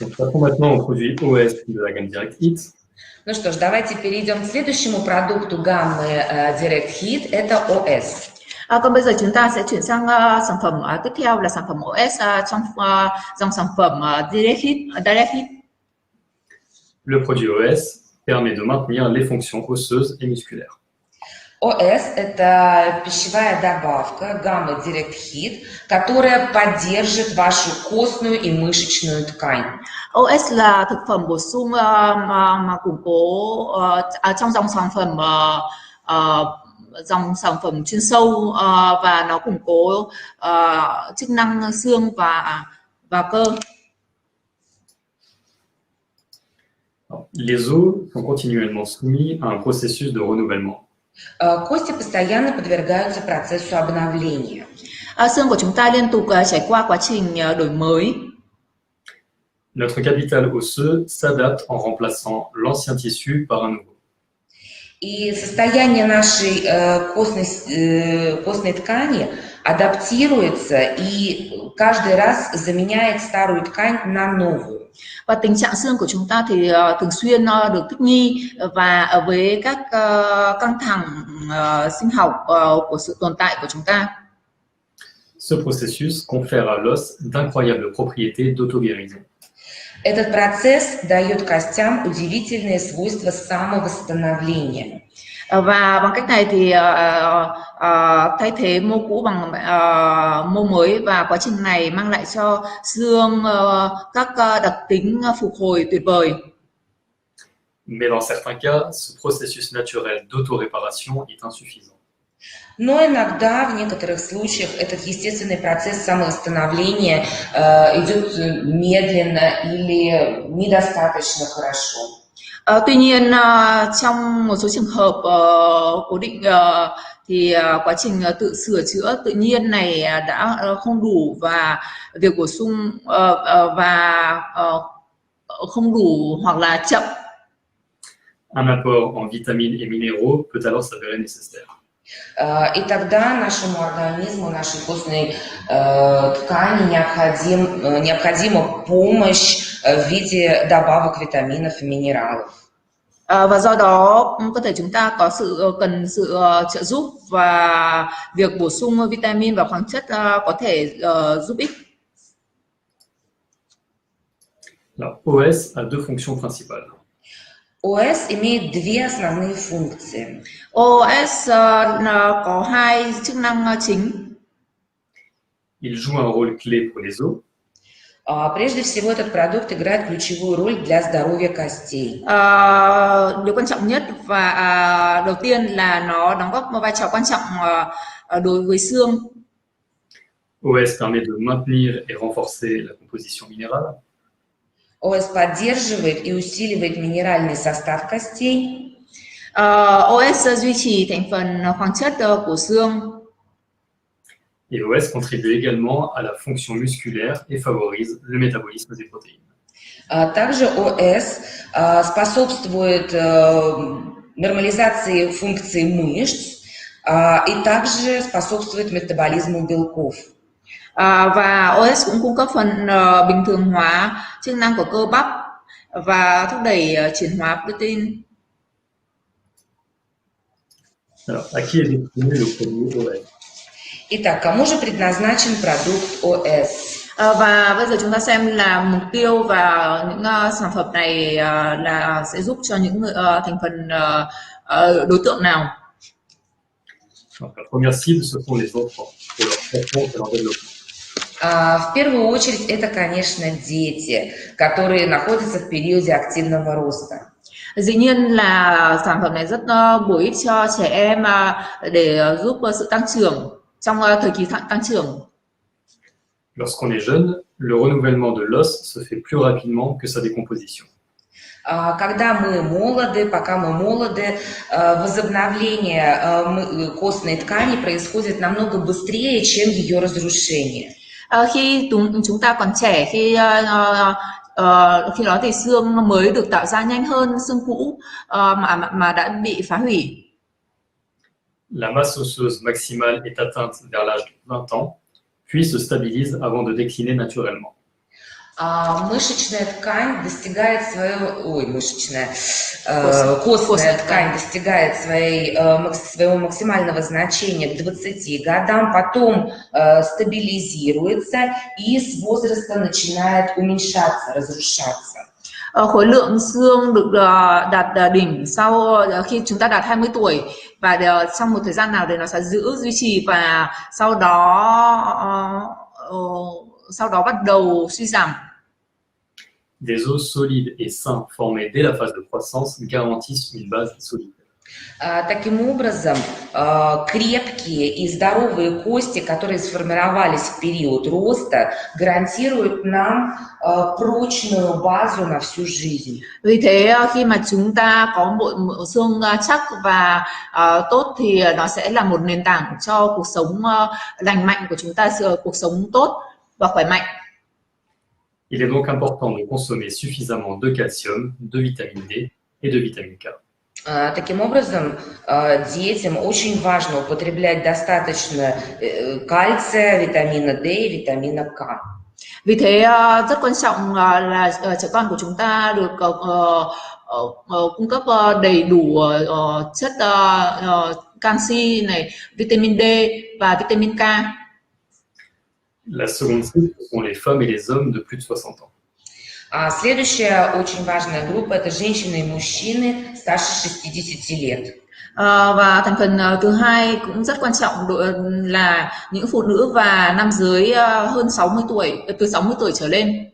Donc, passons maintenant au produit OS de la gamme Direct Hit. Ну что ж, давайте перейдем к следующему продукту гаммы Direct Hit, это OS. Còn bây giờ chúng ta sẽ chuyển sang sản phẩm tiếp theo là sản phẩm OS trong dòng sản phẩm Direct Hit. Le produit OS permet de maintenir les fonctions osseuses et musculaires. OS – это пищевая добавка гаммы Direct Hit, которая поддержит вашу костную и мышечную ткань. OS là thực phẩm bổ sung mà củng cố trong dòng sản phẩm chuyên sâu và nó củng cố chức năng xương và cơ. Les os sont continuellement soumis à un processus de renouvellement. Кости постоянно подвергаются процессу обновления. Xương của chúng ta liên tục trải qua quá trình đổi mới. Notre capital osseux s'adapte en remplaçant l'ancien tissu par un nouveau. И состояние нашей костной ткани адаптируется и каждый раз заменяет старую ткань на новую. Và tình trạng xương của chúng ta thì thường xuyên được thích nghi và với các căng thẳng sinh học của sự tồn tại của chúng ta. Ce processus confère à l'os d'incroyables propriétés d'auto-guérison. Этот процесс дает костям удивительные свойства самовосстановления. Và bằng cách này thì thay thế mô cũ bằng mô mới, và quá trình này mang lại cho xương các đặc tính phục hồi tuyệt vời. Mais dans certains cas, ce processus naturel d'auto-réparation est insuffisant. Но иногда, в некоторых случаях, этот естественный процесс самовосстановления идет медленно или недостаточно хорошо. Tuy nhiên, trong một số trường hợp cố định thì quá trình tự sửa chữa tự nhiên này đã không đủ, và việc bổ sung không đủ hoặc là chậm. Un apport en vitamines et minéraux peut alors s'avérer nécessaire. И тогда нашему организму, нашей костной ткани необходима помощь в виде добавок витаминов и минералов. Và do đó cơ thể chúng ta cần sự trợ giúp, và việc bổ sung vitamin và khoáng chất có thể giúp ích. Alors, OS a deux fonctions principales. ОС имеет две основные функции. OS có hai chức năng chính. Il joue un rôle clé pour les os. Прежде всего, этот продукт играет ключевую роль для здоровья костей. Điều quan trọng nhất và đầu tiên là nó đóng góp một vai trò quan trọng đối với xương. OS permet de maintenir et renforcer la composition minérale. ОС поддерживает и усиливает минеральный состав костей. OS duy trì thành phần khoáng chất của xương. Et OS contribue également à la fonction musculaire et favorise le métabolisme des protéines. Также ОС способствует нормализации функций мышц и также способствует метаболизму белков. Và OS cũng cung cấp phần bình thường hóa chức năng của cơ bắp và thúc đẩy chuyển hóa protein. Alors, à qui est destiné le produit OS? Итак, кому же предназначен продукт ОС? Và bây giờ chúng ta xem là mục tiêu và những sản phẩm này là sẽ giúp cho những thành phần đối tượng nào? Donc, la première cible, ce sont les enfants, pour leur croissance et leur développement. В первую очередь, это, конечно, дети, которые находятся в периоде активного роста. Dĩ nhiên là sản phẩm này rất bổ ích cho trẻ em để giúp sự tăng trưởng trong thời kỳ tăng trưởng. Lorsqu'on est jeune, le renouvellement de l'os se fait plus rapidement que sa décomposition. Когда мы молоды, пока мы молоды, возобновление костной ткани происходит намного быстрее, чем ее разрушение. Khi chúng ta còn trẻ, khi đó thì xương mới được tạo ra nhanh hơn xương cũ mà đã bị phá hủy. La masse osseuse maximale est atteinte vers l'âge de 20 ans, puis se stabilise avant de décliner naturellement. Мышечная ткань достигает своего, Костная костная ткань. ткань достигает своего максимального значения к 20 годам, потом стабилизируется и с возраста начинает уменьшаться, разрушаться. Khối lượng xương được đạt đỉnh sau khi chúng ta đạt 20 tuổi và trong một thời gian nào thì nó sẽ duy trì và sau đó bắt đầu suy giảm. Des os solides et sains formés dès la phase de croissance garantissent une base solide. Таким образом, крепкие и здоровые кости, которые сформировались в период роста, гарантируют нам прочную базу на всю жизнь. Vì thế khi mà chúng ta có bộ xương chắc và tốt thì nó sẽ là một nền tảng cho cuộc sống lành mạnh của chúng ta, cuộc sống tốt và khỏe mạnh. Il est donc important de consommer suffisamment de calcium, de vitamine D et de vitamine K. Таким образом, детям очень важно употреблять достаточно кальция, витамина D и витамина K. Vì thế rất quan trọng là trẻ con của chúng ta được cung cấp đầy đủ chất canxi này, vitamin D và vitamin K. La seconde cible, ce sont les femmes et les hommes de plus de 60 ans. Следующая очень важная группа – это женщины и мужчины старше 60 лет. Và thành phần thứ hai cũng rất quan trọng là những phụ nữ và nam giới hơn 60 tuổi, từ 60 tuổi trở lên.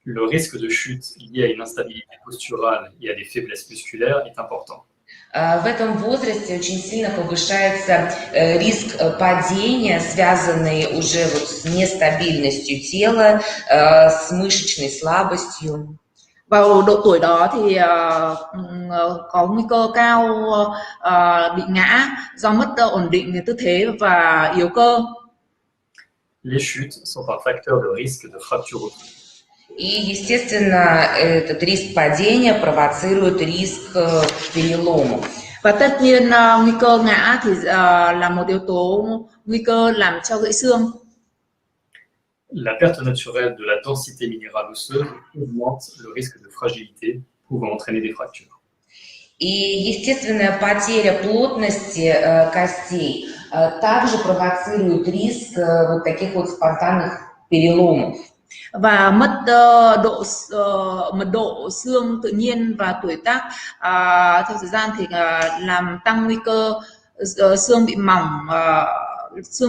Le risque de chute lié à une instabilité posturale et à des faiblesses musculaires est important. В этом возрасте очень сильно повышается риск падения, связанный уже с нестабильностью тела, с мышечной слабостью. Vào độ tuổi đó thì có nguy cơ cao bị ngã do mất ổn định tư thế và yếu cơ. Les chutes sont un facteur de risque de fracture osseuse. И, естественно, этот риск падения провоцирует риск переломов. Và tất nhiên nguy cơ ngã thì là một yếu tố nguy cơ làm cho gãy xương. La perte naturelle de la densité minérale osseuse augmente le risque de fragilité, pouvant entraîner des fractures. И естественная потеря плотности костей также провоцирует риск вот таких вот спонтанных переломов. Và mất mật độ xương tự nhiên và tuổi tác theo thời gian thì làm tăng nguy cơ xương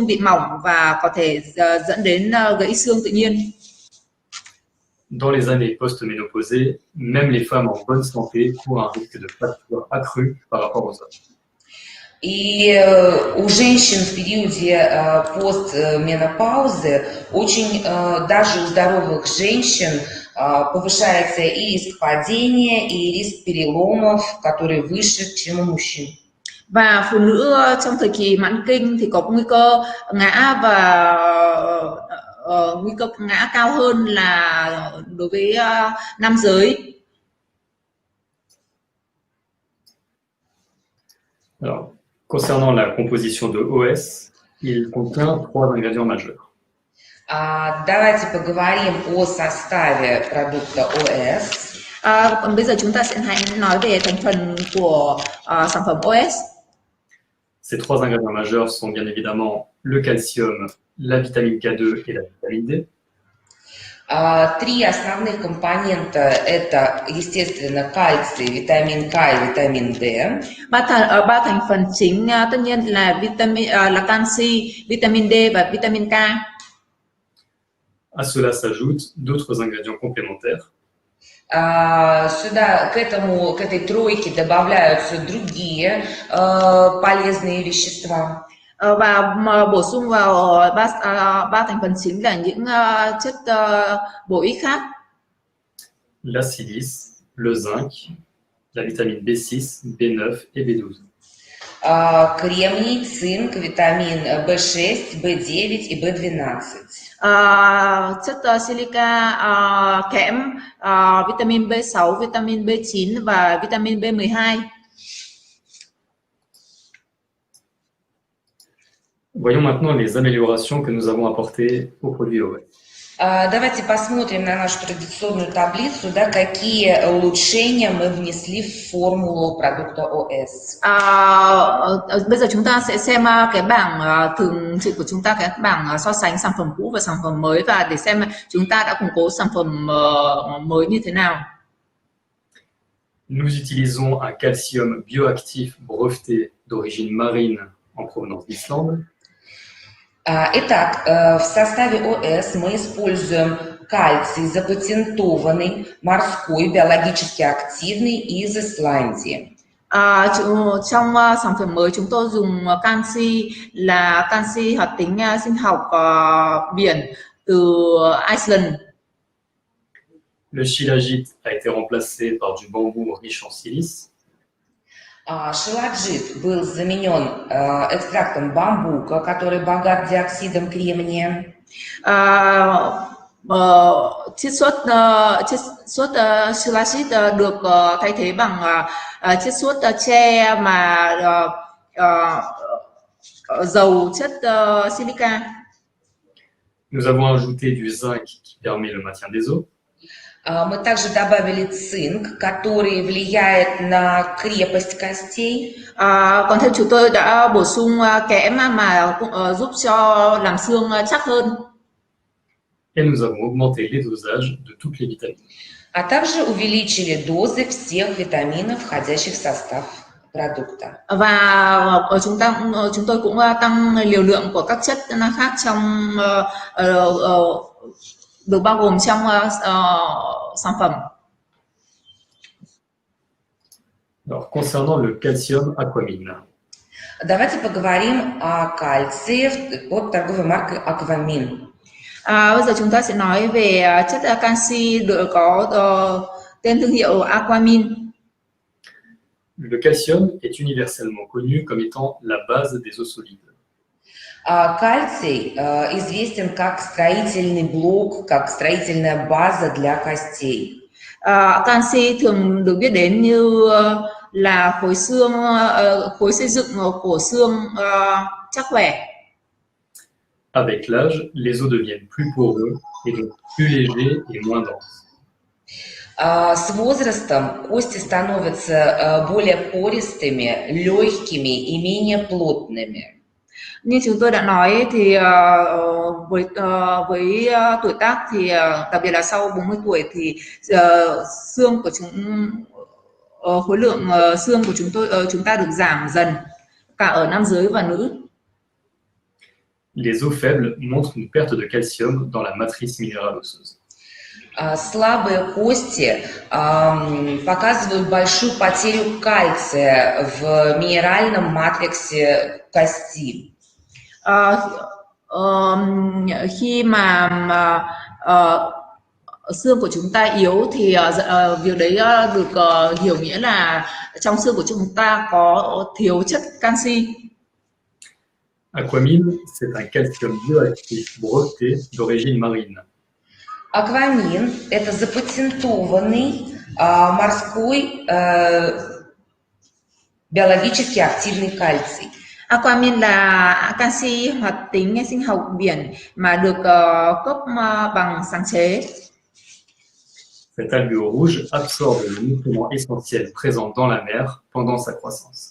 bị mỏng và có thể dẫn đến gãy xương tự nhiên. Dans les années post-ménopausées, même les femmes en bonne santé courent un risque de fracture accru par rapport aux hommes. И у женщин в периоде постменопаузы очень, даже у здоровых женщин, повышается и риск падения, и риск переломов, который выше, чем у мужчин. Và phụ nữ trong thời kỳ mãn kinh thì có nguy cơ ngã và nguy cơ ngã cao hơn là đối với nam giới. Alors, concernant la composition de OS, il contient 3 ingrédients majeurs. Давайте поговорим о составе продукта ОС. Còn bây giờ chúng ta sẽ nói về thành phần của sản phẩm OS. Ces 3 ingrédients majeurs sont bien évidemment le calcium, la vitamine K2 et la vitamine D. Три основных компонента – это, естественно, кальций, витамин К и витамин D. Ba thành phần chính tất nhiên là canxi, vitamin D và vitamin K. À cela s'ajoutent d'autres ingrédients complémentaires. Сюда, к этой тройке добавляются другие полезные вещества. Và bổ sung vào ba thành phần chính là những chất bổ ích khác. La silice, le zinc, la vitamine B6, B9 et B12. Кремний, цинк, витамин B6, B9 и B12. Chất silica, kẽm, vitamin B6, vitamin B9 và vitamin B12. Voyons maintenant les améliorations que nous avons apportées aux produits OS. Давайте посмотрим на нашу традиционную таблицу, да, какие улучшения мы внесли в формулу продукта ОС. Bây giờ chúng ta sẽ xem cái bảng thường trị của chúng ta, cái bảng so sánh sản phẩm cũ và sản phẩm mới, và để xem chúng ta đã củng cố sản phẩm mới như thế nào. Nous utilisons un calcium bioactif breveté d'origine marine en provenance d'Islande. Итак, в составе ОС мы используем кальций, запатентованный, морской, биологически активный из Исландии. Trong sản phẩm mới chúng tôi dùng canxi là canxi hoạt tính sinh học biển từ Iceland. Le shilajit a été remplacé par du bambou riche en silice. Шиладжит был заменен экстрактом бамбука, который богат диоксидом кремния. Chiết xuất shilajit được thay thế bằng chiết xuất tre mà giàu chất silica. Nous avons ajouté du zinc qui permet le maintien des os. Мы также добавили цинк, который влияет на крепость костей. Còn thêm chúng tôi đã bổ sung kẽm mà cũng giúp cho làm xương chắc hơn. Et nous avons augmenté les dosages de toutes les vitamines. А также увеличили дозы всех витаминов, входящих в состав продукта. Và chúng tôi cũng tăng liều lượng của các chất khác trong được bao gồm trong sản phẩm. Alors, concernant le calcium aquamine. Давайте поговорим о кальции под торговой маркой Aquamin. Bây giờ chúng ta sẽ nói về chất canxi được có tên thương hiệu Aquamin. Le calcium est universellement connu comme étant la base des os solides. Кальций известен как строительный блок, как строительная база для костей. Canxi thường được biết đến như là khối xương, khối xây dựng của xương chắc khỏe. Avec l'âge, les os deviennent plus poreux et donc plus légers et moins denses. С возрастом кости становятся более пористыми, легкими и менее плотными. Như chúng tôi đã nói thì với tuổi tác thì đặc biệt là sau 40 tuổi thì xương của khối lượng xương của chúng ta được giảm dần cả ở nam giới và nữ. Les os faibles montrent une perte de calcium dans la matrice minérale osseuse. Слабые кости показывают большую потерю кальция в минеральном матриксе кости. Khi mà xương của chúng ta yếu thì việc đấy được hiểu nghĩa là trong xương của chúng ta có thiếu chất canxi. Aquamine, c'est un calcium bioactif breveté d'origine marine. Аквамин – это запатентованный морской биологически активный кальций. Aquamin là canxi hoạt tính sinh học biển mà được cấp bằng sáng chế. Cette algue rouge absorbe le nutriment essentiel présent dans la mer pendant sa croissance.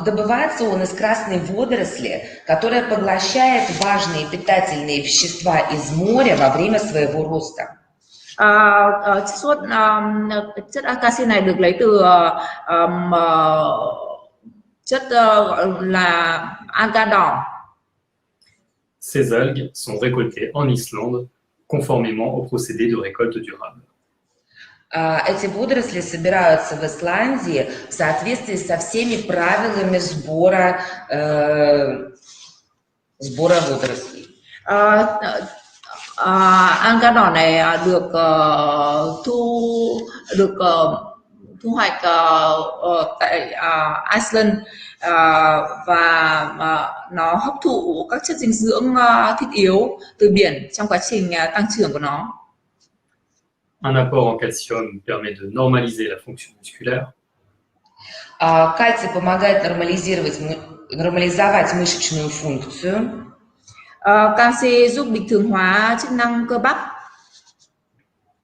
Добывается он из красной водоросли, которая поглощает важные питательные вещества из моря во время своего роста. Chiết xuất chất canxi này được lấy từ chất gọi là alga đỏ. Ces algues sont récoltées en Islande conformément au procédé de récolte durable. Эти водоросли собираются в Исландии в соответствии со всеми правилами сбора водорослей. Alga đỏ này được thu hoạch tại Iceland và nó hấp thụ các chất dinh dưỡng thiết yếu từ biển trong quá trình tăng trưởng của nó. Un apport en calcium permet de normaliser la fonction musculaire. Кальций помогает нормализовать мышечную функцию. Canxi giúp bình thường hóa chức năng cơ bắp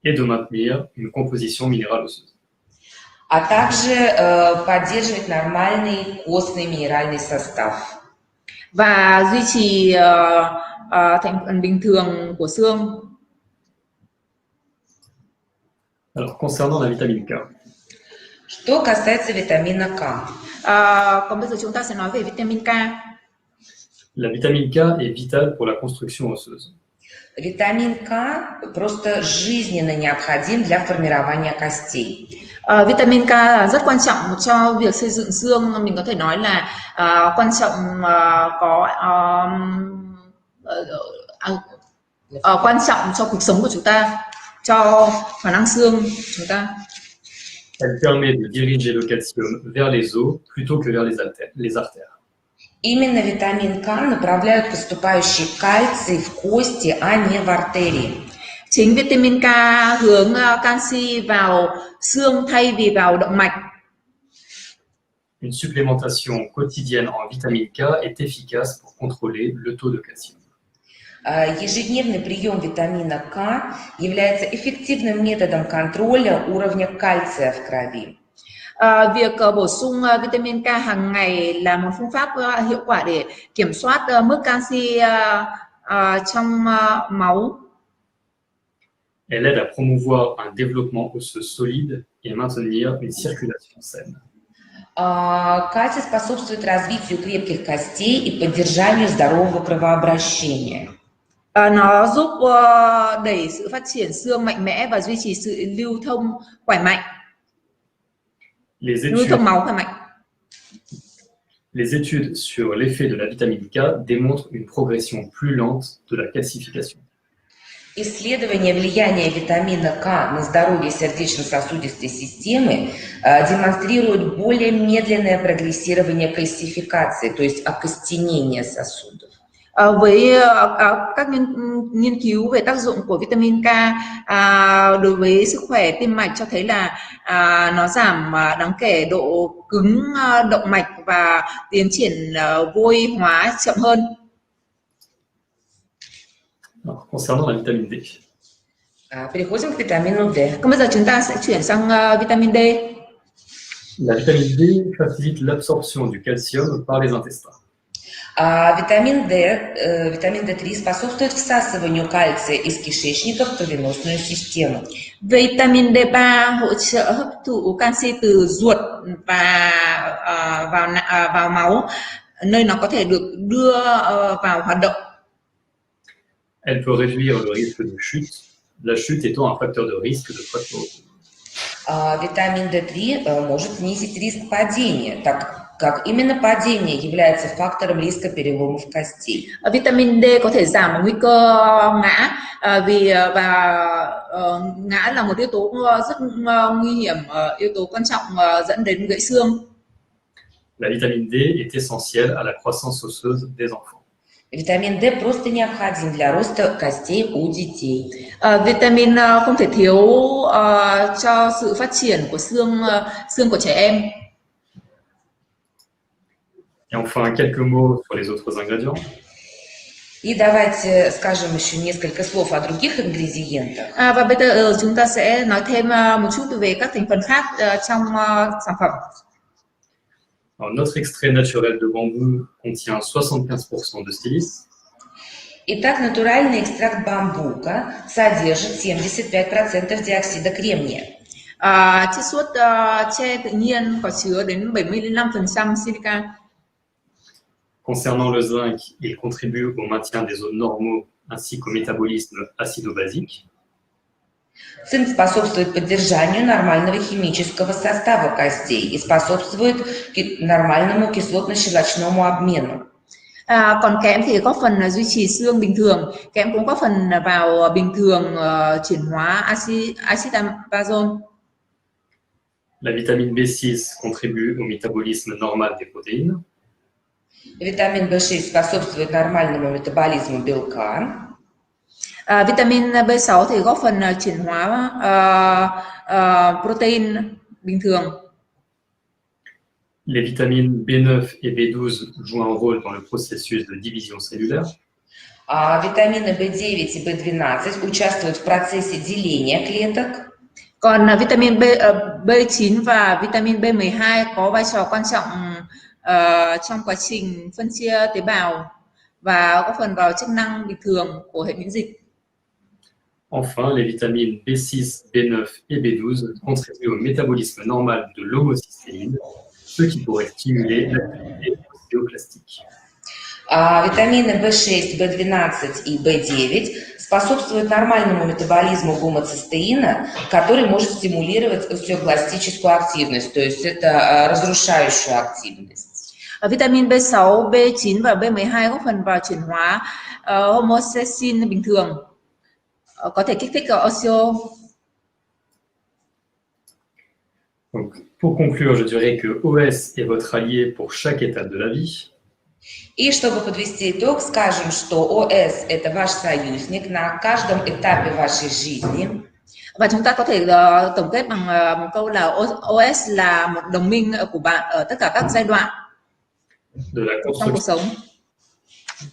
et de maintenir une composition minérale osseuse. А также поддерживать нормальный костный минеральный состав. và duy trì thành phần bình thường của xương. Alors, concernant la vitamine K, Что касается витамина К. Còn bây giờ chúng ta sẽ nói về vitamin K. la vitamine K est vitale pour la construction osseuse. Витамин К просто жизненно необходим для формирования костей. Vitamin K rất quan trọng cho việc xây dựng xương, mình có thể nói là quan trọng quan trọng cho cuộc sống của chúng ta, cho khả năng xương chúng ta. Elle permet de diriger le calcium vers les os plutôt que vers les artères. Именно витамин К направляет поступающий кальций в кости, а не в артерии. Chính vitamin K hướng canxi vào xương thay vì vào động mạch. Une supplémentation quotidienne en vitamine K est efficace pour contrôler le taux de calcium. Ежедневный прием витамина К является эффективным методом контроля уровня кальция в крови. Việc bổ sung vitamin K hàng ngày là một phương pháp hiệu quả để kiểm soát mức canxi trong máu. Elle aide à promouvoir un développement osseux solide et maintenir une circulation saine. Кальций способствует развитию крепких костей и поддержанию здорового кровообращения. Nó giúp đẩy sự phát triển xương mạnh mẽ và duy trì sự lưu thông khỏe mạnh. Lưu thông máu khỏe mạnh. Les études sur l'effet de la vitamine K démontrent une progression plus lente de la calcification. Исследование влияния витамина К на здоровье сердечно-сосудистой системы демонстрирует более медленное прогрессирование кальцификации, то есть окостенение сосудов. Với các nghiên cứu về tác dụng của vitamin K đối với sức khỏe tim mạch cho thấy là nó giảm đáng kể độ cứng động mạch và tiến triển vôi hóa chậm hơn. Alors, concernant la vitamine D. Переходим к витамину D. Còn bây giờ chúng ta sẽ chuyển sang vitamin D. La vitamine D facilite l'absorption du calcium par les intestins. Витамин D3 способствует всасыванию кальция из кишечника в кровеносную систему. Vitamin D3 hỗ trợ hấp thụ canxi từ ruột và vào máu, nơi nó có thể được đưa vào hoạt động. Elle peut réduire le risque de chute, la chute étant un facteur de risque de fracture. Витамин D3 может снизить риск падения, так как именно падение является фактором риска переломов костей. Vitamin D có thể giảm nguy cơ ngã vì ngã là một yếu tố rất nguy hiểm, yếu tố quan trọng dẫn đến gãy xương. La vitamine D est essentielle à la croissance osseuse des enfants. Витамин D просто необходим для роста костей у детей. Vitamin không thể thiếu cho sự phát triển của xương của trẻ em. Et enfin, quelques mots sur les autres ingrédients. И давайте скажем еще несколько слов о других ингредиентах. Và bây giờ chúng ta sẽ nói thêm một chút về các thành phần khác trong sản phẩm. Alors, notre extrait naturel de bambou contient 75% de silice. Итак, натуральный экстракт бамбука содержит 75% диоксида кремния. Chiết xuất tre tự nhiên có chứa đến 75% silica. Concernant le zinc, il contribue au maintien des os normaux ainsi qu'au métabolisme acido-basique. Цинк способствует поддержанию нормального химического состава костей и способствует нормальному кислотно-щелочному обмену. Còn kẽm thì góp phần duy trì xương bình thường. Kẽm cũng góp phần vào bình thường chuyển hóa axit amazon. La vitamine B6 contribue au métabolisme normal des protéines. Витамин B6 способствует нормальному метаболизму белка. Vitamin B6 thì góp phần chuyển hóa protein bình thường. Les vitamines B9 et B12 jouent un rôle dans le processus de division cellulaire. Витамины B9 и B12 участвуют в процессе деления клеток. Còn vitamin B9 và vitamin B12 có vai trò quan trọng trong quá trình phân chia tế bào và góp phần vào chức năng bình thường của hệ miễn dịch. Enfin, les vitamines B6, B9 et B12 contribuent au métabolisme normal de l'homocystéine, ce qui pourrait stimuler l'activité ostéoclastique. Витамины B6, B12 и B9 способствуют нормальному метаболизму гомоцистеина, который может стимулировать остеокластическую активность, то есть это разрушающую активность. Vitamin B6, B9 và B12 góp phần vào chuyển hóa homocysteine bình thường, có thể kích thích osteo. Donc, pour conclure, je dirais que OS est votre allié pour chaque étape de la vie. И чтобы подвести итог, скажем, что ОС – это ваш союзник на каждом этапе вашей жизни. Và chúng ta có thể tổng kết bằng một câu là OS là một đồng minh của bạn ở tất cả các giai đoạn trong cuộc sống.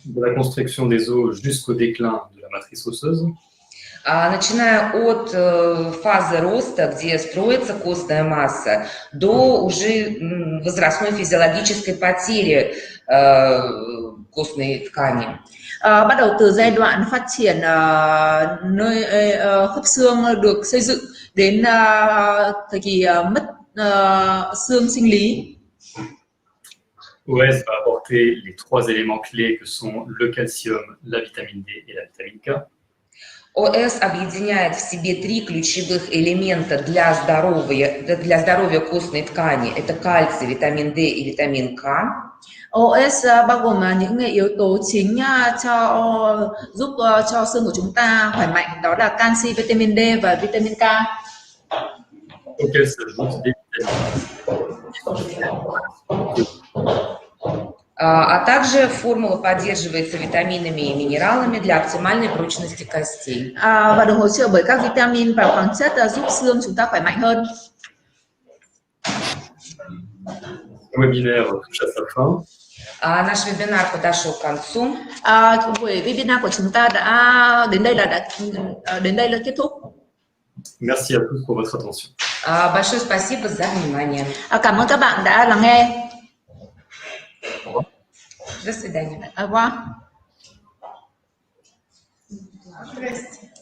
De la construction des os jusqu'au déclin de la matrice osseuse. Начиная от фазы роста, где строится костная масса, до уже возрастной физиологической потери kostной ткани. Bắt đầu từ giai đoạn phát triển nơi khớp xương được xây dựng đến thời kỳ mất xương sinh lý. OS va apporter les trois éléments clés que sont le calcium, la vitamine D et la vitamine K. ОС объединяет в себе три ключевых элемента для здоровья костной ткани. Это кальций, витамин D и витамин K. OS bao gồm những yếu tố chính giúp cho xương của chúng ta khỏe mạnh, đó là canxi, vitamin D và vitamin K. Auxquels s'ajoutent des vitamines. А также формула поддерживается витаминами и минералами для оптимальной прочности костей. Và được hỗ trợ bởi các vitamin và khoáng chất giúp xương chúng ta khỏe mạnh hơn. Le webinaire touche à sa fin. Наш вебинар подошел к концу. Buổi webinar của chúng ta đã đến đây là kết thúc. Merci à tous pour votre attention. Большое спасибо за внимание. Cảm ơn các bạn đã lắng nghe. До свидания. Au revoir. Здравствуйте.